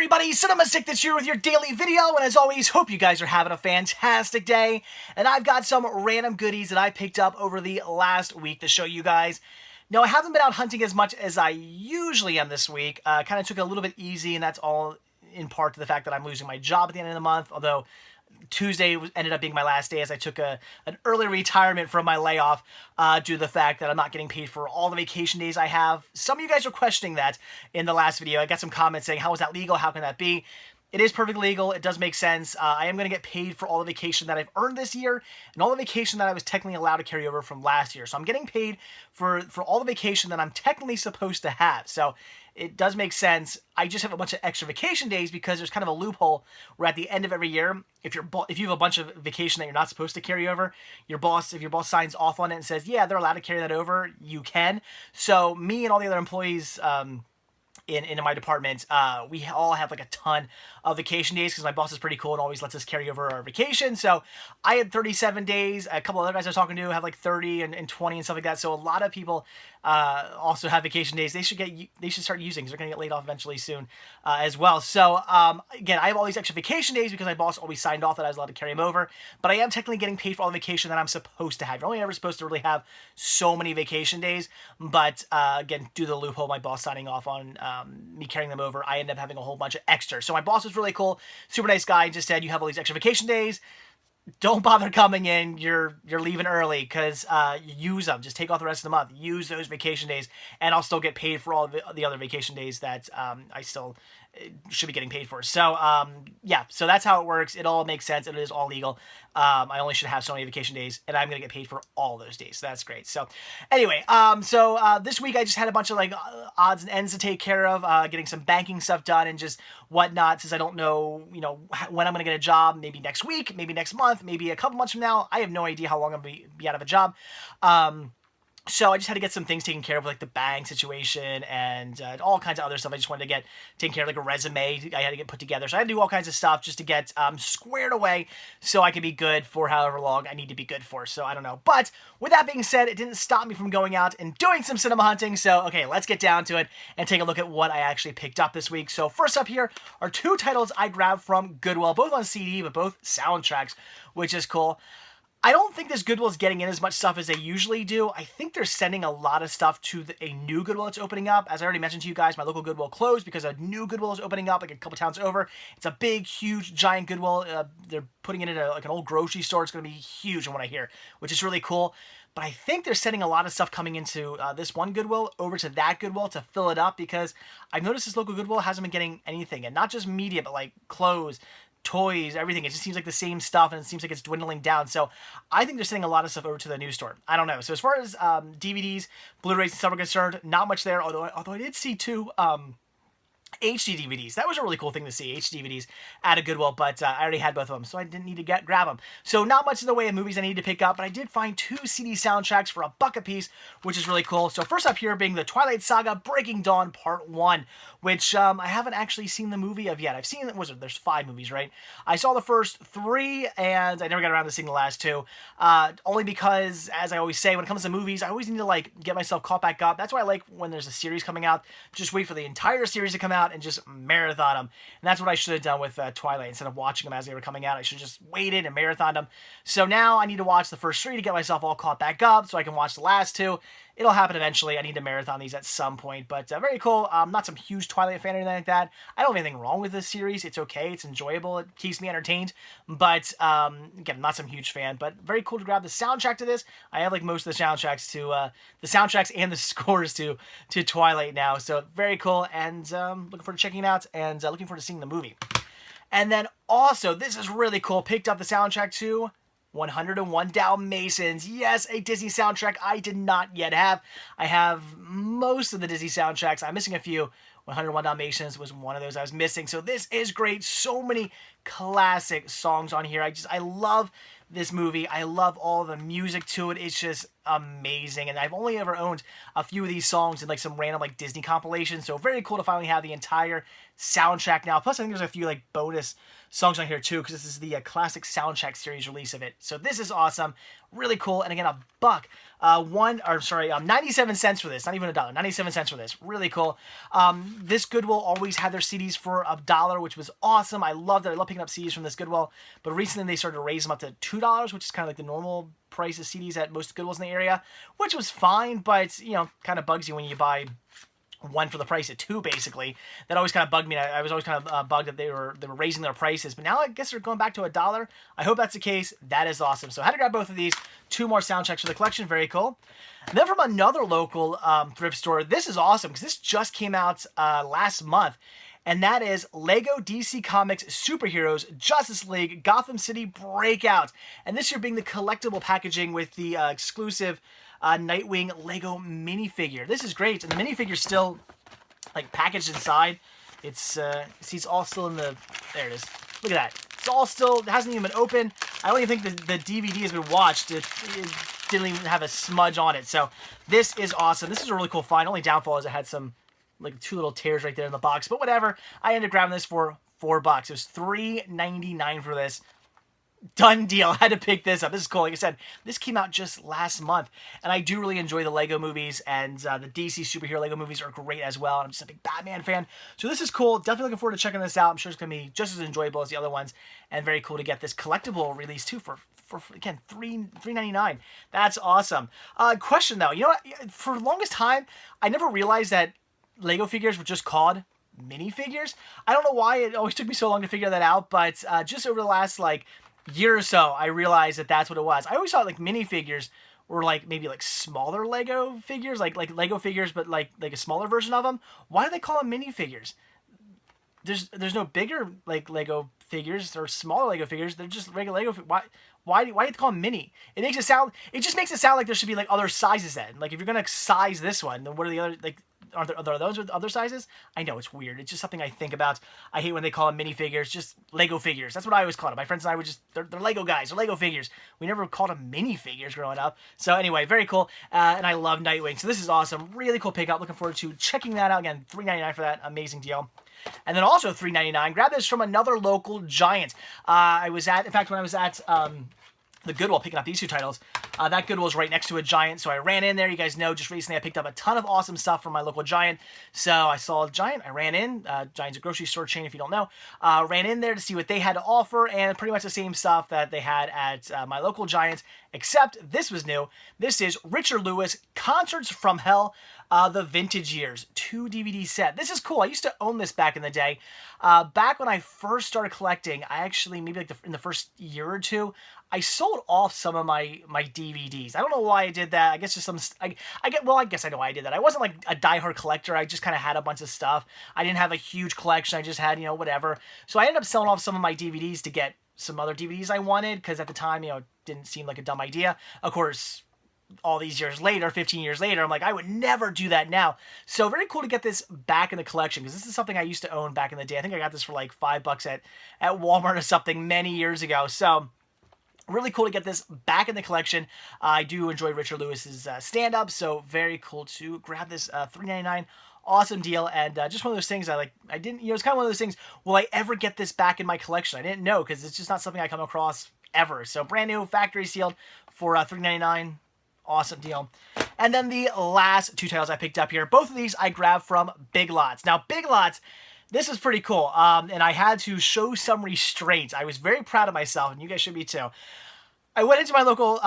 everybody, Cinema Sick this year with your daily video, and as always, hope you guys are having a fantastic day. And I've got some random goodies that I picked up over the last week to show you guys. Now, I haven't been out hunting as much as I usually am this week. Kind of took it a little bit easy, and that's all in part to the fact that I'm losing my job at the end of the month, although Tuesday ended up being my last day as I took an early retirement from my layoff due to the fact that I'm not getting paid for all the vacation days I have. Some of you guys were questioning that in the last video. I got some comments saying, how is that legal? How can that be? It is perfectly legal. It does make sense. I am going to get paid for all the vacation that I've earned this year and all the vacation that I was technically allowed to carry over from last year. So I'm getting paid for all the vacation that I'm technically supposed to have. So it does make sense. I just have a bunch of extra vacation days because there's kind of a loophole where at the end of every year, if you have a bunch of vacation that you're not supposed to carry over, if your boss signs off on it and says, yeah, they're allowed to carry that over, you can. So me and all the other employees in my department, we all have like a ton of vacation days because my boss is pretty cool and always lets us carry over our vacation. So I had 37 days. A couple other guys I was talking to have like 30 and 20 and stuff like that. So a lot of people also have vacation days. They should start using because they're going to get laid off eventually soon as well. So again, I have all these extra vacation days because my boss always signed off that I was allowed to carry them over. But I am technically getting paid for all the vacation that I'm supposed to have. You're only ever supposed to really have so many vacation days. But again, due to the loophole, my boss signing off on me carrying them over, I ended up having a whole bunch of extra. So my boss was really cool, super nice guy, just said, you have all these extra vacation days, don't bother coming in, you're leaving early, because use them, just take off the rest of the month, use those vacation days, and I'll still get paid for all the other vacation days that I still should be getting paid for. So yeah, so that's how it works. It all makes sense, and it is all legal. I only should have so many vacation days, and I'm gonna get paid for all those days, so that's great. So anyway, this week I just had a bunch of like odds and ends to take care of, getting some banking stuff done and just whatnot, since I don't know, when I'm gonna get a job. Maybe next week, maybe next month, maybe a couple months from now. I have no idea how long I'm gonna be out of a job. So I just had to get some things taken care of, like the bank situation and all kinds of other stuff. I just wanted to get taken care of, like a resume I had to get put together. So I had to do all kinds of stuff just to get squared away so I could be good for however long I need to be good for. So I don't know. But with that being said, it didn't stop me from going out and doing some cinema hunting. So, okay, let's get down to it and take a look at what I actually picked up this week. So first up here are two titles I grabbed from Goodwill, both on CD, but both soundtracks, which is cool. I don't think this Goodwill is getting in as much stuff as they usually do. I think they're sending a lot of stuff to a new Goodwill that's opening up. As I already mentioned to you guys, my local Goodwill closed because a new Goodwill is opening up like a couple towns over. It's a big, huge, giant Goodwill. They're putting it in like an old grocery store. It's going to be huge from what I hear, which is really cool. But I think they're sending a lot of stuff coming into this one Goodwill over to that Goodwill to fill it up, because I've noticed this local Goodwill hasn't been getting anything, and not just media, but like clothes, toys, everything. It just seems like the same stuff, and it seems like it's dwindling down. So I think they're sending a lot of stuff over to the new store. I don't know. So as far as DVDs, Blu-rays and stuff are concerned, not much there, although I did see two HD DVDs. That was a really cool thing to see, HD DVDs at a Goodwill, but I already had both of them, so I didn't need to grab them. So not much in the way of movies I needed to pick up, but I did find two CD soundtracks for $1 a piece, which is really cool. So first up here being the Twilight Saga Breaking Dawn Part 1, which I haven't actually seen the movie of yet. I've seen, there's 5 movies, right? I saw the first 3, and I never got around to seeing the last 2, only because, as I always say, when it comes to movies, I always need to like get myself caught back up. That's why I like when there's a series coming out, just wait for the entire series to come out and just marathon them. And that's what I should have done with Twilight. Instead of watching them as they were coming out, I should have just waited and marathoned them. So now I need to watch the first 3 to get myself all caught back up so I can watch the last 2. It'll happen eventually. I need to marathon these at some point, but very cool. I'm not some huge Twilight fan or anything like that. I don't have anything wrong with this series. It's okay. It's enjoyable. It keeps me entertained, but again, I'm not some huge fan, but very cool to grab the soundtrack to this. I have like most of the soundtracks to the soundtracks and the scores to Twilight now, so very cool, and looking forward to checking it out, and looking forward to seeing the movie. And then also, this is really cool, picked up the soundtrack to 101 Dalmatians. Yes, a Disney soundtrack I did not yet have. I have most of the Disney soundtracks. I'm missing a few. 101 Dalmatians was one of those I was missing. So this is great. So many classic songs on here. I love this movie. I love all the music to it. It's just amazing. And I've only ever owned a few of these songs in like some random like Disney compilations. So very cool to finally have the entire soundtrack now. Plus I think there's a few like bonus songs on here too, because this is the classic soundtrack series release of it. So this is awesome, really cool. And again, a buck, 97 cents for this, not even a dollar, 97 cents for this, really cool. This Goodwill always had their CDs for $1, which was awesome. I loved it. I love picking up CDs from this Goodwill, but recently they started to raise them up to $2, which is kind of like the normal price of CDs at most Goodwills in the area, which was fine, but you know, kind of bugs you when you buy one for the price of two, basically. That always kind of bugged me. I was always kind of bugged that they were raising their prices, but now I guess they're going back to $1. I hope that's the case. That is awesome. So I had to grab both of these. 2 more soundtracks for the collection. Very cool. And then from another local thrift store, this is awesome because this just came out last month, and that is Lego DC Comics Superheroes Justice League Gotham City Breakout. And this year being the collectible packaging with the exclusive Nightwing Lego minifigure. This is great, and the minifigure's still like packaged inside. It's see, it's all still in the, there it is. Look at that. It's all still, it hasn't even been open. I don't even think the DVD has been watched. It didn't even have a smudge on it. So this is awesome. This is a really cool find. Only downfall is it had some like 2 little tears right there in the box, but whatever. I ended up grabbing this for $4. It was $3.99 for this. Done deal. I had to pick this up. This is cool. Like I said, this came out just last month, and I do really enjoy the Lego movies, and the DC superhero Lego movies are great as well. And I'm just a big Batman fan, so this is cool. Definitely looking forward to checking this out. I'm sure it's gonna be just as enjoyable as the other ones, and very cool to get this collectible release too for again $3.99. That's awesome. Question though, you know what? For the longest time, I never realized that Lego figures were just called minifigures. I don't know why it always took me so long to figure that out, but just over the last like year or so, I realized that that's what it was. I always thought like minifigures were like maybe like smaller Lego figures, like Lego figures, but like a smaller version of them. Why do they call them minifigures? There's no bigger like Lego figures or smaller Lego figures. They're just regular Lego. Why do you have to call them mini? It just makes it sound like there should be like other sizes then. Like if you're gonna size this one, then what are the other, like are there those with other sizes? I know it's weird. It's just something I think about. I hate when they call them minifigures, just Lego figures. That's what I always called them. My friends and I would just, they're Lego guys, they're Lego figures. We never called them minifigures growing up. So anyway, very cool. And I love Nightwing. So this is awesome. Really cool pickup. Looking forward to checking that out. Again, $3.99 for that. Amazing deal. And then also $3.99. Grab this from another local giant. In fact, when I was at the Goodwill picking up these 2 titles, that Goodwill is right next to a Giant, so I ran in there. You guys know, just recently I picked up a ton of awesome stuff from my local Giant. So I saw a Giant, I ran in. Giant's a grocery store chain if you don't know. Ran in there to see what they had to offer, and pretty much the same stuff that they had at my local Giant, except this was new. This is Richard Lewis, Concerts from Hell, the Vintage Years 2 DVD set. This is cool. I used to own this back in the day. Back when I first started collecting, I actually, maybe like in the first year or two, I sold off some of my DVDs. I don't know why I did that. I guess just I guess I know why I did that. I wasn't like a diehard collector. I just kind of had a bunch of stuff. I didn't have a huge collection. I just had, you know, whatever. So I ended up selling off some of my DVDs to get some other DVDs I wanted, because at the time, you know, it didn't seem like a dumb idea. Of course, all these years later, 15 years later, I'm like, I would never do that now. So very cool to get this back in the collection, because this is something I used to own back in the day. I think I got this for like $5 at Walmart or something many years ago. So really cool to get this back in the collection. I do enjoy Richard Lewis's stand-up, so very cool to grab this $3.99. Awesome deal, and just one of those things I didn't, you know, it's kind of one of those things, will I ever get this back in my collection? I didn't know, because it's just not something I come across ever. So brand new, factory sealed for $3.99. Awesome deal. And then the last 2 titles I picked up here, both of these I grabbed from Big Lots. Now, Big Lots, this is pretty cool, and I had to show some restraint. I was very proud of myself, and you guys should be too. I went into my local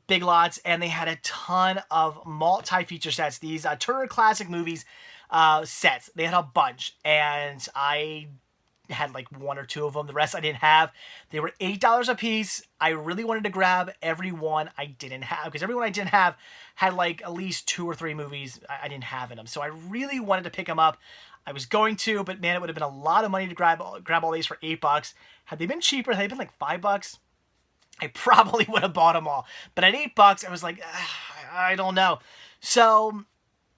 Big Lots, and they had a ton of multi-feature sets. These Turner Classic Movies sets. They had a bunch, and I had like 1 or 2 of them. The rest I didn't have. They were $8 a piece. I really wanted to grab every one I didn't have, because every one I didn't have had like at least 2 or 3 movies I didn't have in them. So I really wanted to pick them up. I was going to, but man, it would have been a lot of money to grab all these for $8. Had they been cheaper, had they been like $5, I probably would have bought them all. But at $8, I was like, I don't know. So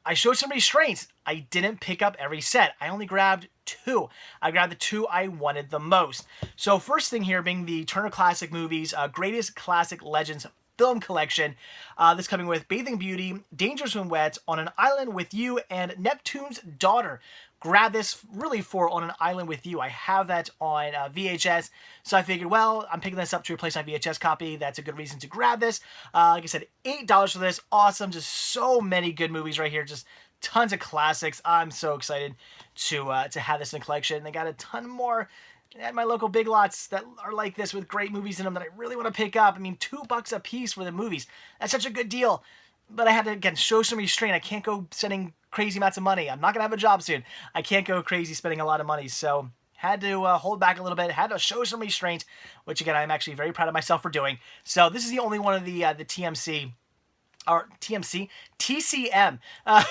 I showed some restraints. I didn't pick up every set. I only grabbed 2. I grabbed the 2 I wanted the most. So first thing here being the Turner Classic Movies Greatest Classic Legends Film Collection. This coming with Bathing Beauty, Dangerous When Wet, On an Island with You, and Neptune's Daughter. grab this really for On an Island with You. I have that on VHS, so I figured, well, I'm picking this up to replace my VHS copy. That's a good reason to grab this. Like I said, $8 for this. Awesome. Just so many good movies right here. Just tons of classics. I'm so excited to have this in the collection. They got a ton more at my local Big Lots that are like this with great movies in them that I really want to pick up. I mean, $2 a piece for the movies. That's such a good deal. But I had to, again, show some restraint. I can't go spending crazy amounts of money. I'm not going to have a job soon. I can't go crazy spending a lot of money. So had to hold back a little bit. Had to show some restraint, which, again, I'm actually very proud of myself for doing. So this is the only one of the TMC... or TCM. I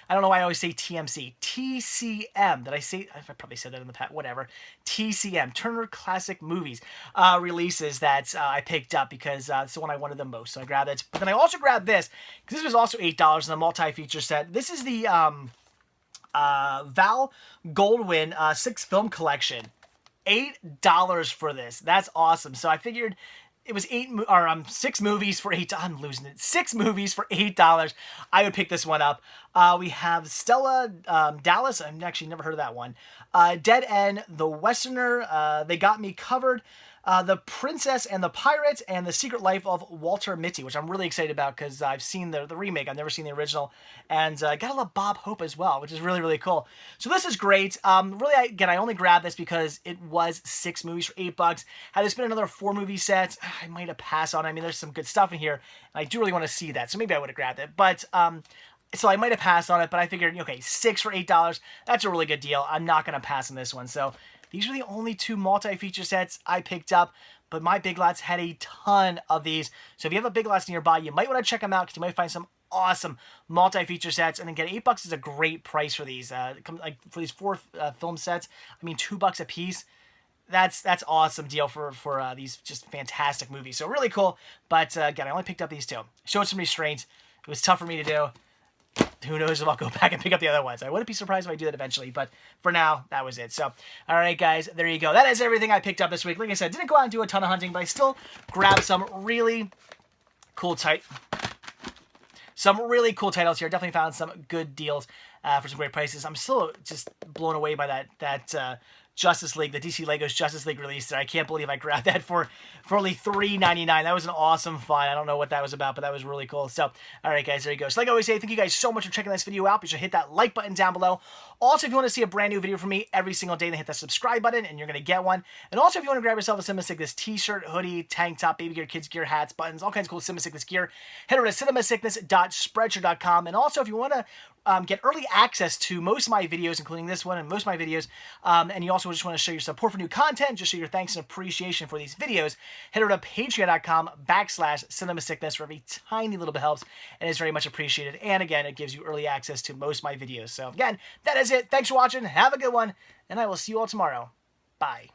don't know why I always say TMC. TCM. Did I say? I probably said that in the past. Whatever. TCM. Turner Classic Movies releases that I picked up because it's the one I wanted the most. So I grabbed it. But then I also grabbed this because this was also $8 in the multi-feature set. This is the Val Goldwyn 6-film collection. $8 for this. That's awesome. So I figured it was 6 movies for $8. I'm losing it. 6 movies for $8. I would pick this one up. We have Stella Dallas. I've actually never heard of that one. Dead End, The Westerner, They Got Me Covered, The Princess and the Pirate, and The Secret Life of Walter Mitty, which I'm really excited about because I've seen the remake. I've never seen the original. And gotta love Bob Hope as well, which is really, really cool. So this is great. Really, again, I only grabbed this because it was 6 movies for $8. Had this been another 4 movie set, I might have passed on it. I mean, there's some good stuff in here, and I do really want to see that. So maybe I would have grabbed it. But so I might have passed on it, but I figured, okay, 6 for $8, that's a really good deal. I'm not going to pass on this one. So these are the only 2 multi-feature sets I picked up, but my Big Lots had a ton of these. So if you have a Big Lots nearby, you might want to check them out because you might find some awesome multi-feature sets. And again, $8 is a great price for these. Like for these 4 film sets, I mean, $2 a piece. That's awesome deal for these just fantastic movies. So really cool. But again, I only picked up these 2. Showed some restraint. It was tough for me to do. Who knows if I'll go back and pick up the other ones. I wouldn't be surprised if I do that eventually, but for now, that was it. So, all right, guys, there you go. That is everything I picked up this week. Like I said, didn't go out and do a ton of hunting, but I still grabbed some really cool titles here. Definitely found some good deals for some great prices. I'm still just blown away by that Justice League, the DC Legos Justice League release there. I can't believe I grabbed that for only $3.99. That was an awesome find. I don't know what that was about, but that was really cool. So, all right, guys, there you go. So like I always say, thank you guys so much for checking this video out. Be sure to hit that like button down below. Also, if you want to see a brand new video from me every single day, then hit that subscribe button, and you're going to get one. And also, if you want to grab yourself a Cinema Sickness t-shirt, hoodie, tank top, baby gear, kids gear, hats, buttons, all kinds of cool Cinema Sickness gear, head over to cinemasickness.spreadshirt.com. And also, if you want to get early access to most of my videos, including this one and most of my videos, and you also just want to show your support for new content, just show your thanks and appreciation for these videos, head over to patreon.com/cinemasickness, where every tiny little bit helps and is very much appreciated. And again, it gives you early access to most of my videos. So again, that is it. Thanks for watching. Have a good one, and I will see you all tomorrow. Bye.